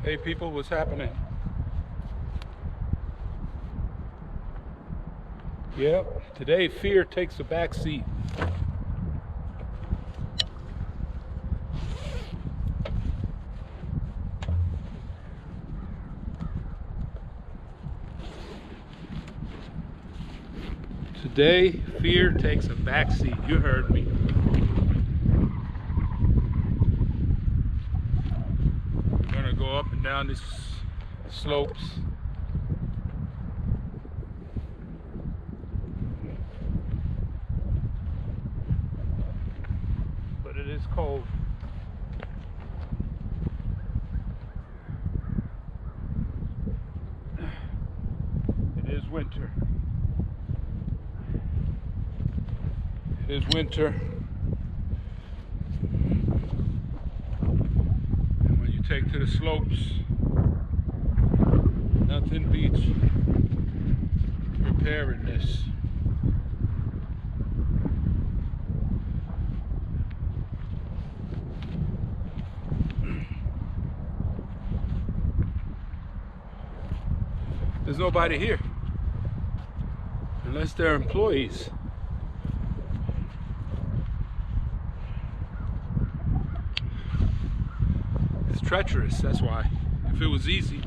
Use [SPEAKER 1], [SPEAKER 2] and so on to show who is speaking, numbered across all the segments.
[SPEAKER 1] Hey people, what's happening? Yep, today fear takes a back seat. Today, fear takes a back seat. You heard me. I'm gonna go up and down these slopes. But it is cold. It is winter. It is winter. And when you take to the slopes, nothing beats preparedness. There's nobody here unless they're employees. It's treacherous, that's why. If it was easy,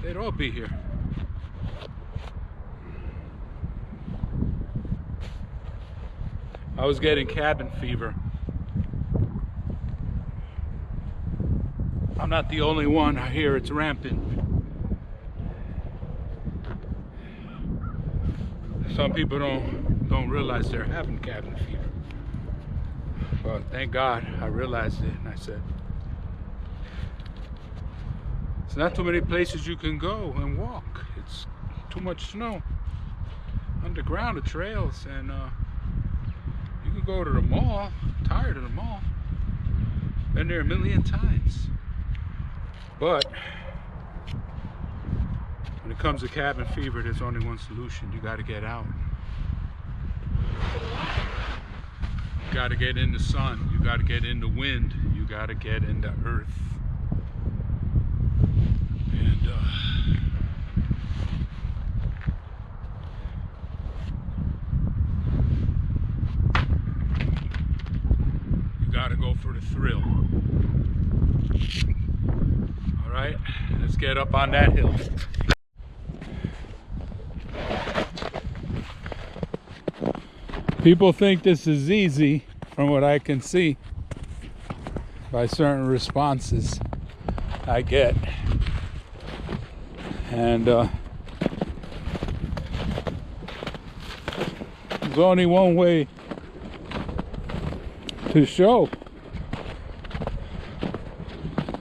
[SPEAKER 1] they'd all be here. I was getting cabin fever. I'm not the only one. I hear it's rampant. Some people don't realize they're having cabin fever. But thank God I realized it, and I said, it's not too many places you can go and walk. It's too much snow. Underground, the trails, and you can go to the mall. I'm tired of the mall. Been there a million times. But when it comes to cabin fever, there's only one solution. You got to get out. You got to get in the sun. You got to get in the wind. You got to get in the earth. And you got to go for the thrill. All right, let's get up on that hill. People think this is easy, from what I can see by certain responses I get. And there's only one way to show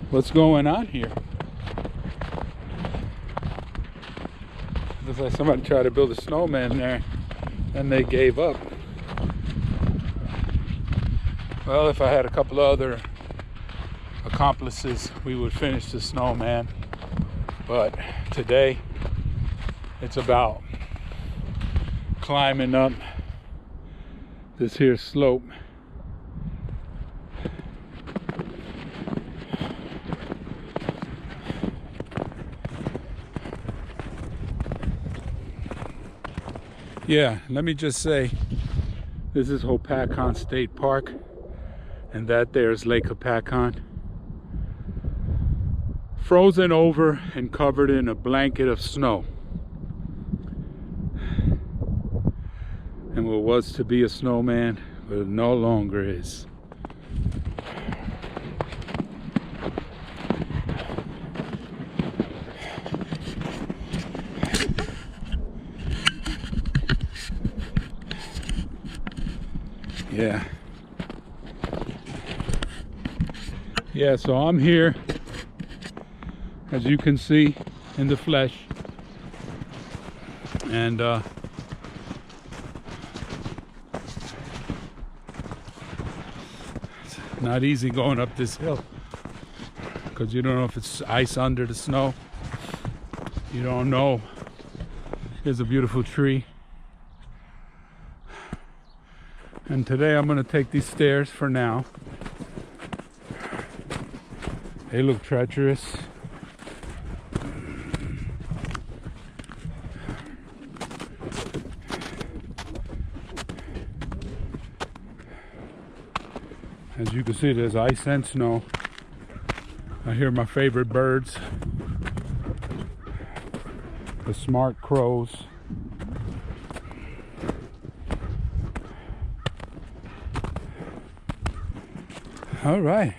[SPEAKER 1] what's going on here. Looks like somebody tried to build a snowman there and they gave up. Well, if I had a couple other accomplices, we would finish the snowman. But today, it's about climbing up this here slope. Yeah, let me just say, this is Hopatcong State Park, and that there's Lake Hopatcong. Frozen over and covered in a blanket of snow. And what was to be a snowman, but it no longer is. Yeah, so I'm here, as you can see, in the flesh, and it's not easy going up this hill because you don't know if it's ice under the snow. You don't know. Here's a beautiful tree. And today I'm going to take these stairs for now. They look treacherous. As you can see, there's ice and snow. I hear my favorite birds, the smart crows. All right,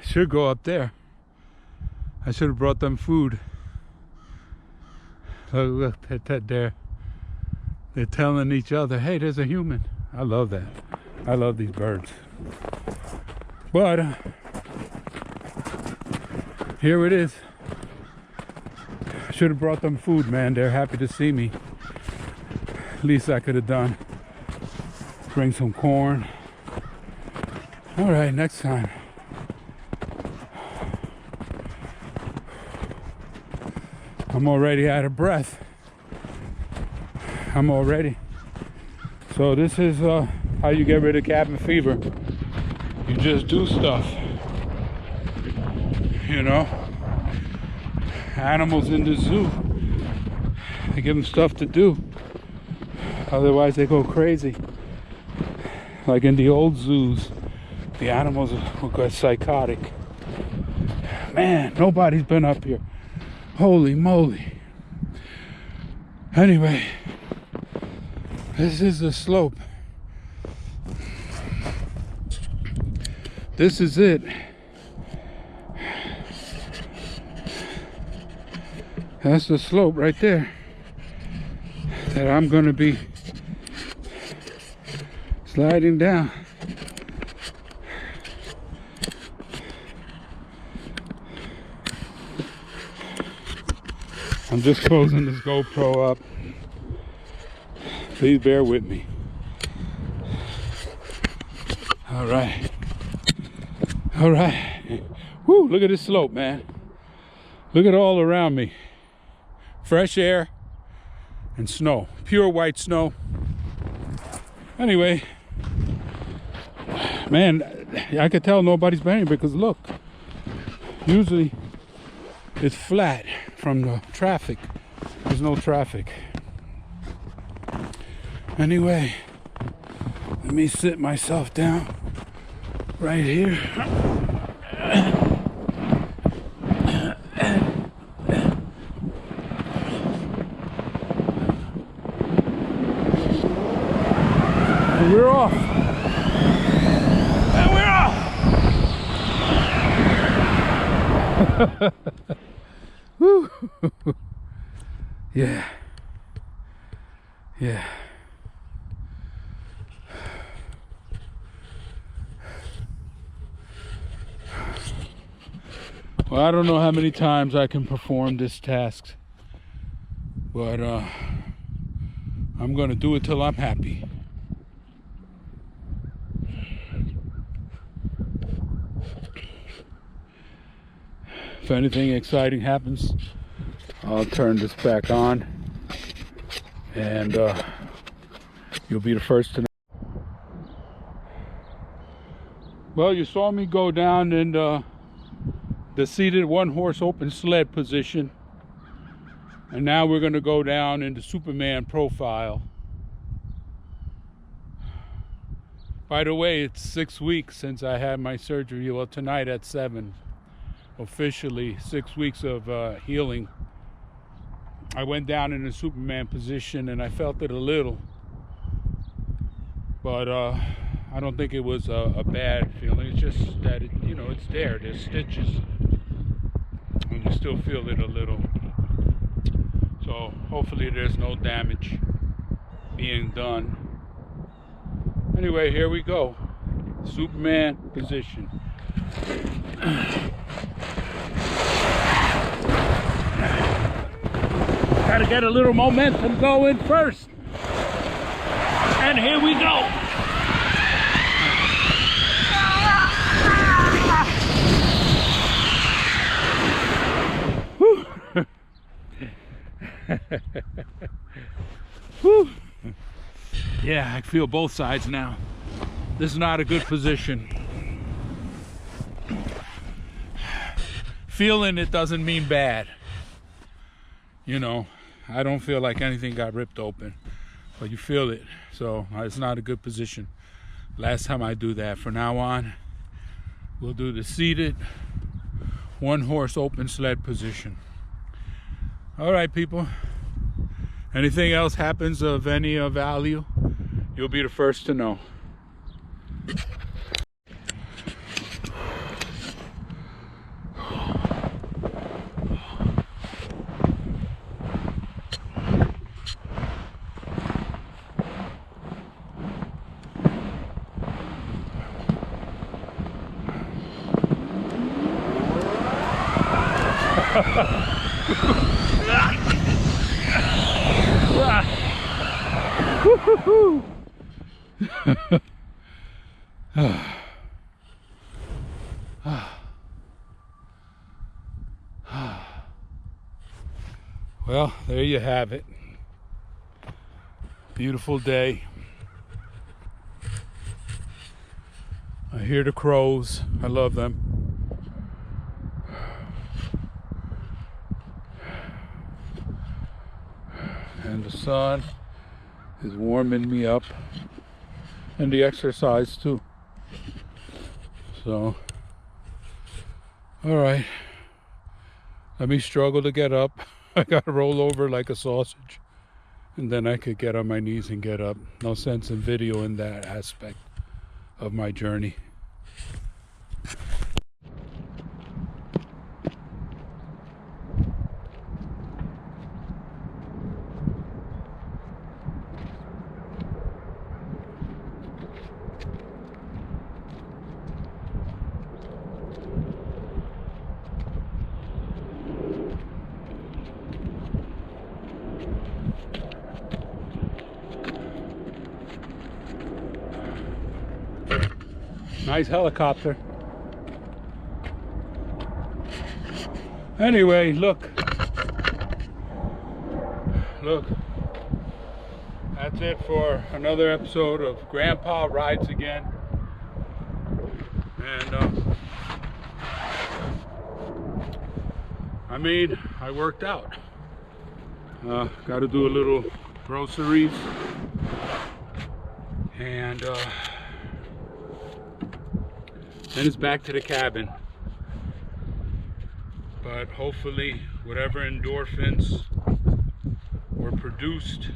[SPEAKER 1] should go up there. I should have brought them food. Look at that there. They're telling each other, hey, there's a human. I love that. I love these birds. But here it is. Should have brought them food, man. They're happy to see me. Least I could have done. Bring some corn. All right, next time. I'm already out of breath. I'm already. So this is how you get rid of cabin fever. You just do stuff. You know, animals in the zoo, I give them stuff to do. Otherwise they go crazy. Like in the old zoos, the animals will go psychotic. Man, nobody's been up here. Holy moly. Anyway, this is the slope. This is it. That's the slope right there that I'm going to be sliding down. I'm just closing this GoPro up. Please bear with me. All right. All right. Woo, look at this slope, man. Look at all around me. Fresh air and snow. Pure white snow. Anyway, man, I could tell nobody's been here because look. Usually it's flat from the traffic. There's no traffic. Anyway, let me sit myself down right here. We're off. And we're off. Woo. Yeah. Yeah. Well, I don't know how many times I can perform this task, but I'm gonna do it till I'm happy. If anything exciting happens, I'll turn this back on and you'll be the first to know. Well, you saw me go down in the seated one-horse open sled position, and now we're going to go down in the Superman profile. By the way, it's 6 weeks since I had my surgery. Well, tonight at 7. Officially 6 weeks of healing. I went down in the Superman position and I felt it a little, but I don't think it was a bad feeling. It's just that it, you know, it's there. There's stitches, and you still feel it a little. So hopefully there's no damage being done. Anyway, here we go. Superman position. Gotta get a little momentum going first. And here we go. Whew. Whew. Yeah, I feel both sides now. This is not a good position. Feeling it doesn't mean bad. You know, I don't feel like anything got ripped open, but you feel it, so it's not a good position. last time I do that. From now on, we'll do the seated, one horse open sled position. All right, people. Anything else happens of any value, you'll be the first to know. Well, there you have it. Beautiful day. I hear the crows. I love them. And the sun is warming me up, and the exercise too. So, all right, let me struggle to get up. I gotta roll over like a sausage, and then I could get on my knees and get up. No sense in video in that aspect of my journey. Nice helicopter. Anyway, look. That's it for another episode of Grandpa Rides Again. And I mean, I worked out. Got to do a little groceries, and then it's back to the cabin. But hopefully whatever endorphins were produced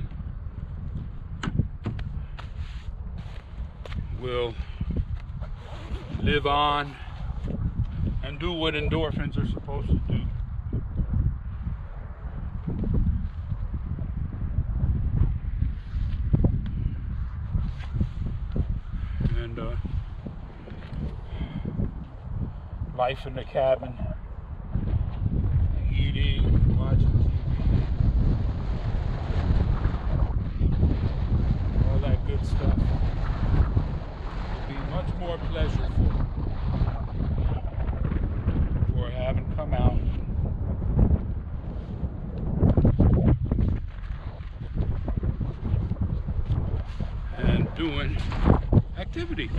[SPEAKER 1] will live on and do what endorphins are supposed to do. And life in the cabin, eating, watching TV, all that good stuff will be much more pleasurable for having come out and doing activity.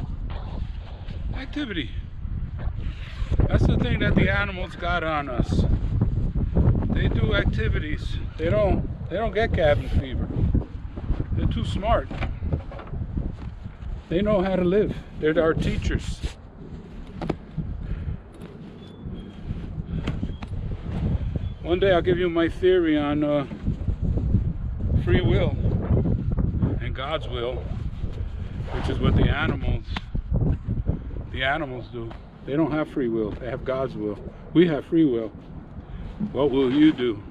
[SPEAKER 1] That's the thing that the animals got on us. They do activities. They don't get cabin fever. They're too smart. They know how to live. They're our teachers. One day I'll give you my theory on free will and God's will, which is what the animals do. They don't have free will. They have God's will. We have free will. What will you do?